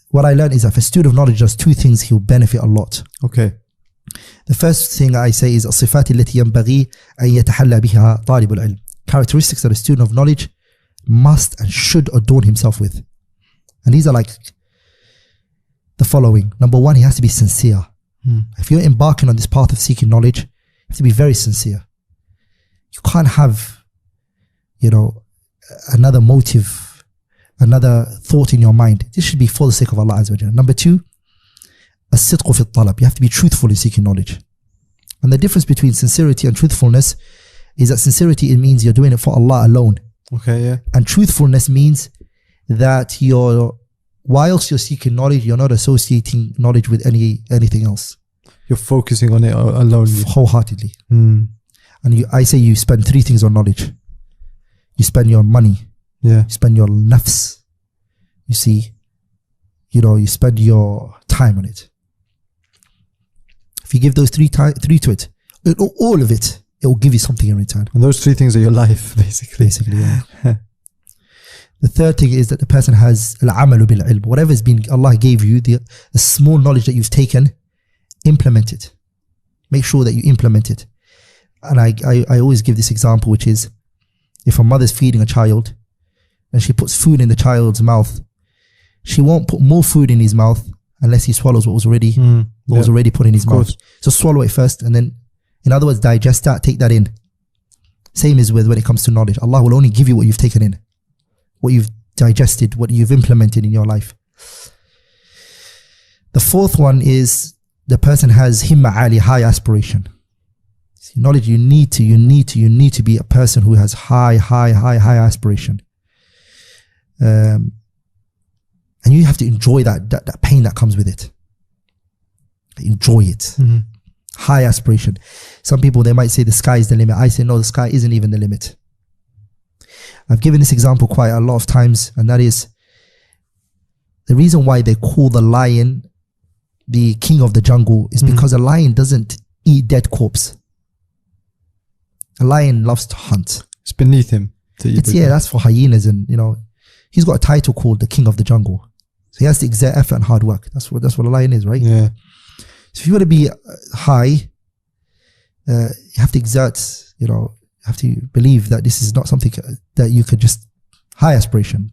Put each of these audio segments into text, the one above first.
what I learned is that if a student of knowledge does two things, he'll benefit a lot. Okay. The first thing I say is الصفات التي ينبغي أن يتحلى بها طالب العلم. Characteristics that a student of knowledge must and should adorn himself with. And these are like the following. Number one, he has to be sincere. If you're embarking on this path of seeking knowledge, you have to be very sincere. You can't have, another motive, another thought in your mind. This should be for the sake of Allah Azza wa Jalla. Number two, الصدق في الطلب. You have to be truthful in seeking knowledge. And the difference between sincerity and truthfulness is that sincerity, it means you're doing it for Allah alone. Okay, yeah. And truthfulness means that whilst you're seeking knowledge, you're not associating knowledge with anything else. You're focusing on it alone. Wholeheartedly. Mm. And I say you spend three things on knowledge. You spend your money. Yeah. You spend your nafs. You see, you spend your time on it. If you give those three to it, all of it, it will give you something in return. And those three things are your life, basically. Yeah. The third thing is that the person has al-amalu bil-ilm. Whatever's been, Allah gave you, the small knowledge that you've taken, implement it. Make sure that you implement it. And I always give this example, which is, if a mother's feeding a child and she puts food in the child's mouth, she won't put more food in his mouth unless he swallows what was already put in his mouth. So swallow it first, and then, in other words, digest that, take that in. Same is when it comes to knowledge. Allah will only give you what you've taken in, what you've digested, what you've implemented in your life. The fourth one is the person has himma ali, high aspiration. See, knowledge, you need to be a person who has high aspiration. And you have to enjoy that pain that comes with it. Enjoy it. Mm-hmm. High aspiration. Some people, they might say the sky is the limit. I say no, the sky isn't even the limit. I've given this example quite a lot of times, and that is the reason why they call the lion the king of the jungle is because a lion doesn't eat dead corpse. A lion loves to hunt. It's beneath him to eat. That's for hyenas, and he's got a title called the king of the jungle. So he has to exert effort and hard work. That's what a lion is, right? Yeah. So if you want to be high, you have to exert, you have to believe that this is not something that you could just, high aspiration.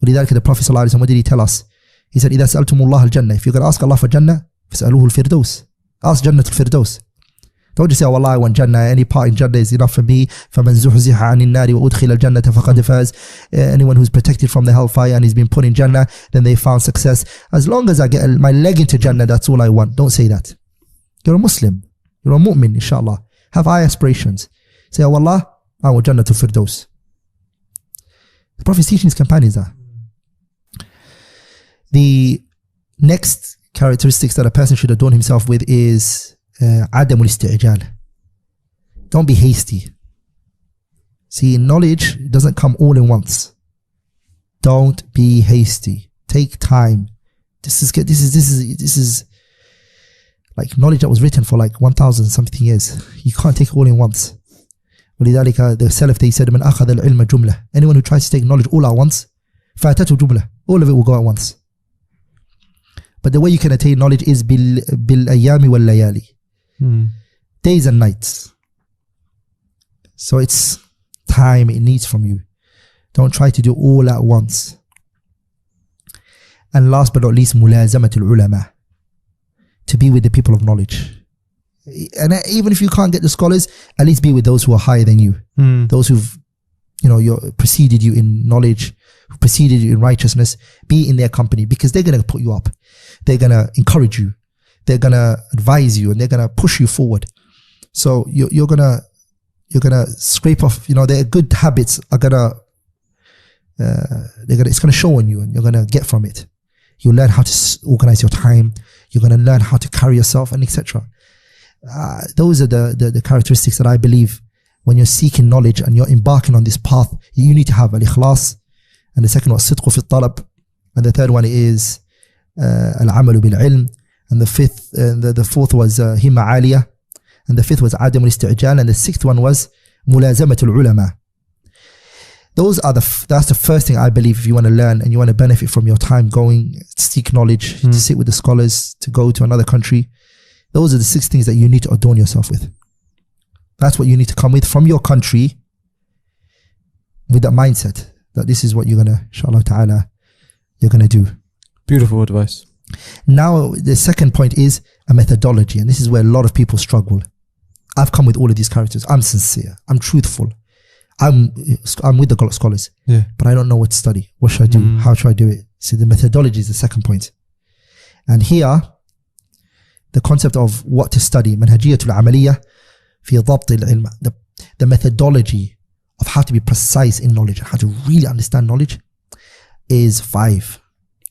ولذلك the Prophet ﷺ, what did he tell us? He said, إذا سألتم الله الجنة, if you're going to ask Allah for Jannah, فسألوه الفردوس. Ask Jannah al-Firdaus. Don't just say, oh Allah, I want Jannah, any part in Jannah is enough for me. فَمَنْ زُحْزِحَ عَنِ النَّارِ وَأُدْخِلَ الْجَنَّةَ فَقَدْ فَازَ. Anyone who's protected from the hellfire and he's been put in Jannah, then they found success. As long as I get my leg into Jannah, that's all I want. Don't say that. You're a Muslim. You're a mu'min, inshallah. Have high aspirations. Say, oh Allah, I want Jannah al-Firdaus. The Prophet's teaching his companions that. The next characteristics that a person should adorn himself with is عدم الاستعجال. Don't be hasty. See, knowledge doesn't come all in once. Don't be hasty. Take time. This is like knowledge that was written for like 1,000 something years. You can't take it all in once. ولذلك the Salaf, they said, من أخذ العلم جملة. Anyone who tries to take knowledge all at once, فاتته جملة. All of it will go at once. But the way you can attain knowledge is بالأيام والليالي. Days and nights. So it's time it needs from you. Don't try to do all at once. And last but not least, ملازمة العلماء. To be with the people of knowledge. And even if you can't get the scholars, at least be with those who are higher than you. Those who've preceded you in knowledge, who preceded you in righteousness. Be in their company, because they're going to put you up. They're going to encourage you. They're going to advise you, and they're going to push you forward. So you're going to scrape off, their good habits are going to, it's going to show on you, and you're going to get from it. You'll learn how to organize your time. You're going to learn how to carry yourself, and etc. Those are the characteristics that I believe when you're seeking knowledge and you're embarking on this path, you need to have al-ikhlas. And the second one is sidq fi talab. And the third one is al-amalu bil-ilm. And the fourth was himma aliyah. And the fifth was adam al-isti'jal. And the sixth one was mulazamat al-ulama. That's the first thing I believe. If you want to learn and you want to benefit from your time going to seek knowledge, to sit with the scholars, to go to another country, those are the 6 things that you need to adorn yourself with. That's what you need to come with from your country, with that mindset that this is what you're gonna, inshallah ta'ala, you're gonna do. Beautiful advice. Now, the second point is a methodology, and this is where a lot of people struggle. I've come with all of these characters. I'm sincere. I'm truthful. I'm with the scholars, but I don't know what to study. What should I do? How should I do it? So the methodology is the second point. And here, the concept of what to study, منهجية العملية في ضبط العلم, the methodology of how to be precise in knowledge, how to really understand knowledge, is 5.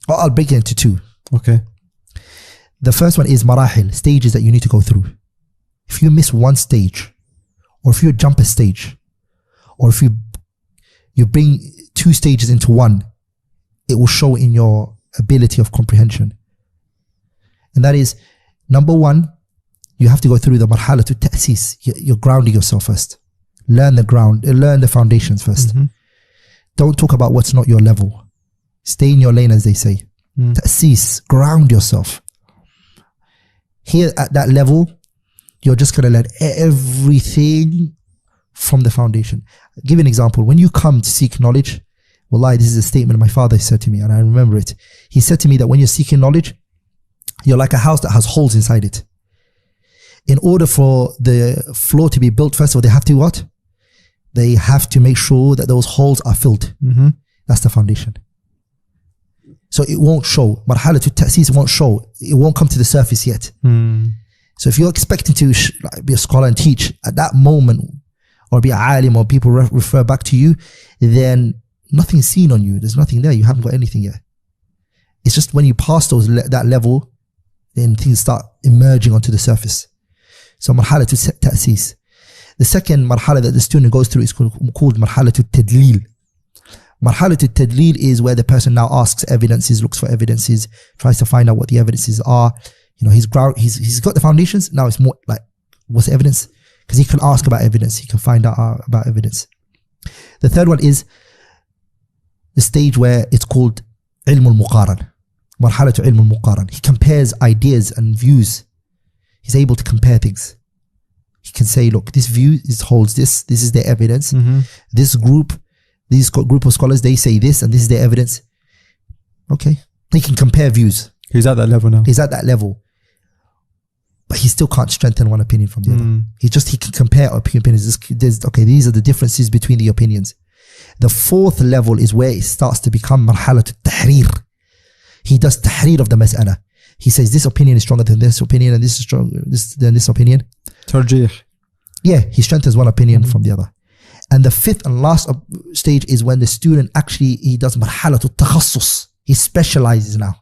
Or I'll break it into 2. Okay. The first one is marahil, stages that you need to go through. If you miss one stage, or if you jump a stage, or if you bring 2 stages into one, it will show in your ability of comprehension. And that is, number 1, you have to go through the marhala to ta'sis. You're grounding yourself first. Learn the foundations first. Don't talk about what's not your level. Stay in your lane, as they say. Ta'sis, ground yourself. Here at that level, you're just going to learn everything from the foundation. I'll give you an example. When you come to seek knowledge, wallahi, this is a statement my father said to me, and I remember it. He said to me that when you're seeking knowledge, you're like a house that has holes inside it. In order for the floor to be built, first of all, they have to what? They have to make sure that those holes are filled. That's the foundation. So it won't show. Marhala to ta'sis won't show. It won't come to the surface yet. So if you're expecting to be a scholar and teach at that moment, or be a alim, or people refer back to you, then nothing's seen on you. There's nothing there. You haven't got anything yet. It's just when you pass that level, then things start emerging onto the surface. So marhala to ta'sis. The second marhala that the student goes through is called marhala to tadlil. Marhala to tadlil is where the person now asks evidences, looks for evidences, tries to find out what the evidences are. You know, he's got the foundations. Now it's more like, what's the evidence? Because he can ask about evidence. He can find out about evidence. The third one is the stage where it's called ilm al-muqaran. Marhala to ilm al-muqaran. He compares ideas and views. He's able to compare things. He can say, look, this view holds this. This is their evidence. This group of scholars, they say this, and this is their evidence. Okay. He can compare views. He's at that level now. He's at that level. But he still can't strengthen one opinion from the other. He can compare opinions. Okay, these are the differences between the opinions. The 4th level is where it starts to become marhala to tahrir. He does tahrir of the mas'ala. He says this opinion is stronger than this opinion, and this is stronger than this opinion. Tarjih. Yeah, he strengthens one opinion from the other. And the 5th and last stage is when the student he does marhala to takhassus. He specializes now.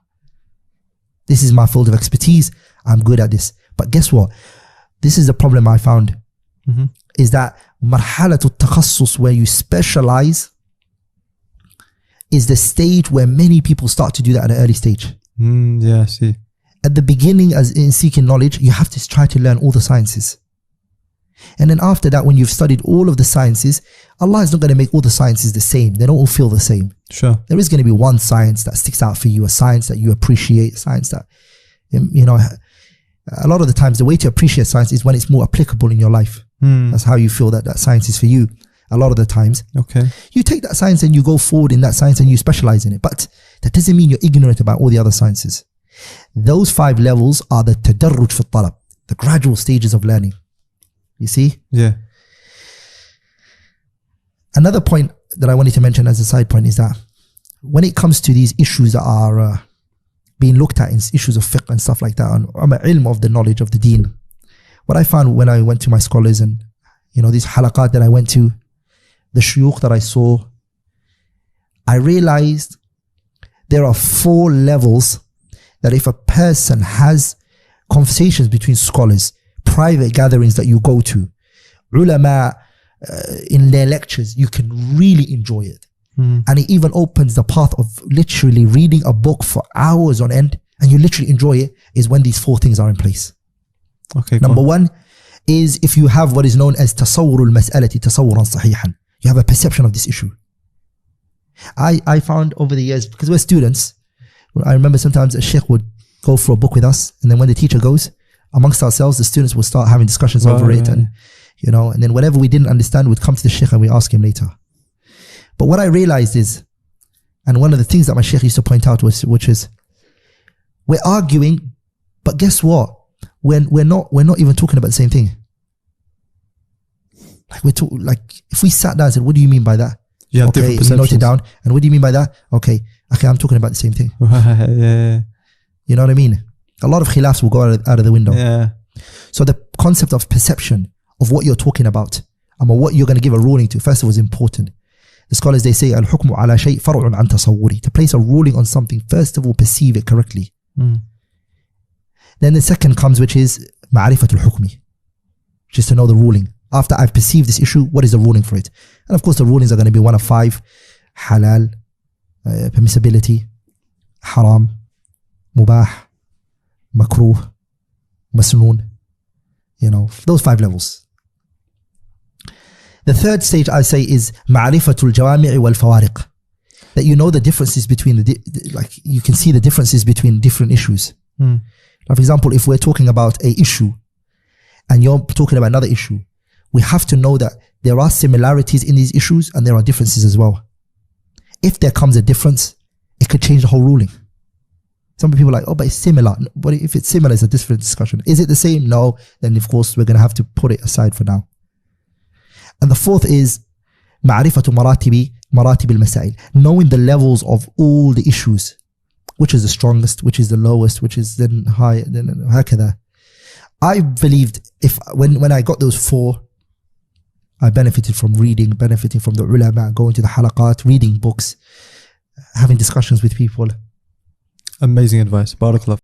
This is my field of expertise. I'm good at this. But guess what? This is the problem I found. Is that marhala to takhassus, where you specialize, is the stage where many people start to do that at an early stage. Yeah, I see. At the beginning, as in seeking knowledge, you have to try to learn all the sciences. And then after that, when you've studied all of the sciences, Allah is not going to make all the sciences the same. They don't all feel the same. Sure. There is going to be one science that sticks out for you, a science that you appreciate, a science that, you know, a lot of the times the way to appreciate science is when it's more applicable in your life. That's how you feel that science is for you. A lot of the times. Okay. You take that science and you go forward in that science and you specialize in it. But that doesn't mean you're ignorant about all the other sciences. Those 5 levels are the tadarruj fi talab, the gradual stages of learning. You see? Yeah. Another point that I wanted to mention as a side point is that when it comes to these issues that are being looked at in issues of fiqh and stuff like that, on ilm of the knowledge of the deen, what I found when I went to my scholars and, you know, these halaqat that I went to, the shuyukh that I saw, I realized there are 4 levels that if a person has conversations between scholars, private gatherings that you go to, ulama, in their lectures, you can really enjoy it. And it even opens the path of literally reading a book for hours on end, and you literally enjoy it, is when these 4 things are in place. Okay. Number 1 is if you have what is known as tasawwurul mas'alati tasawwuran sahihan. You have a perception of this issue. I found over the years, because we're students, I remember sometimes a sheikh would go through a book with us, and then when the teacher goes, amongst ourselves, the students will start having discussions over it, and and then whatever we didn't understand would come to the sheikh and we ask him later. But what I realized is, and one of the things that my sheikh used to point out was, which is, we're arguing, but guess what? We're not even talking about the same thing. Like if we sat down and said, what do you mean by that? Yeah, okay, you note it down. And what do you mean by that? Okay, I'm talking about the same thing. You know what I mean? A lot of khilafs will go out of the window. Yeah. So the concept of perception of what you're talking about and what you're going to give a ruling to, first of all, is important. The scholars, they say, al-hukmu ala shay far'un an tasawwuri. To place a ruling on something, first of all, perceive it correctly. Then the second comes, which is ma'rifatul hukmi, which is to know the ruling. After I've perceived this issue, what is the ruling for it? And of course, the rulings are going to be one of 5: halal, permissibility, haram, mubah, makruh, masnoon. Those 5 levels. The third stage, I say, is ma'rifatul jawami' wal fawariq. That you know the differences between you can see the differences between different issues. Like, for example, if we're talking about a issue and you're talking about another issue, we have to know that there are similarities in these issues and there are differences as well. If there comes a difference, it could change the whole ruling. Some people are like, oh, but it's similar. But if it's similar, it's a different discussion. Is it the same? No. Then of course we're going to have to put it aside for now. And the fourth is ma'rifatu maratibi al-masail. Knowing the levels of all the issues. Which is the strongest, which is the lowest, which is then high, then hakada. I believed when I got those 4, I benefited from reading, benefiting from the ulama, going to the halaqat, reading books, having discussions with people. Amazing advice. Barakallah.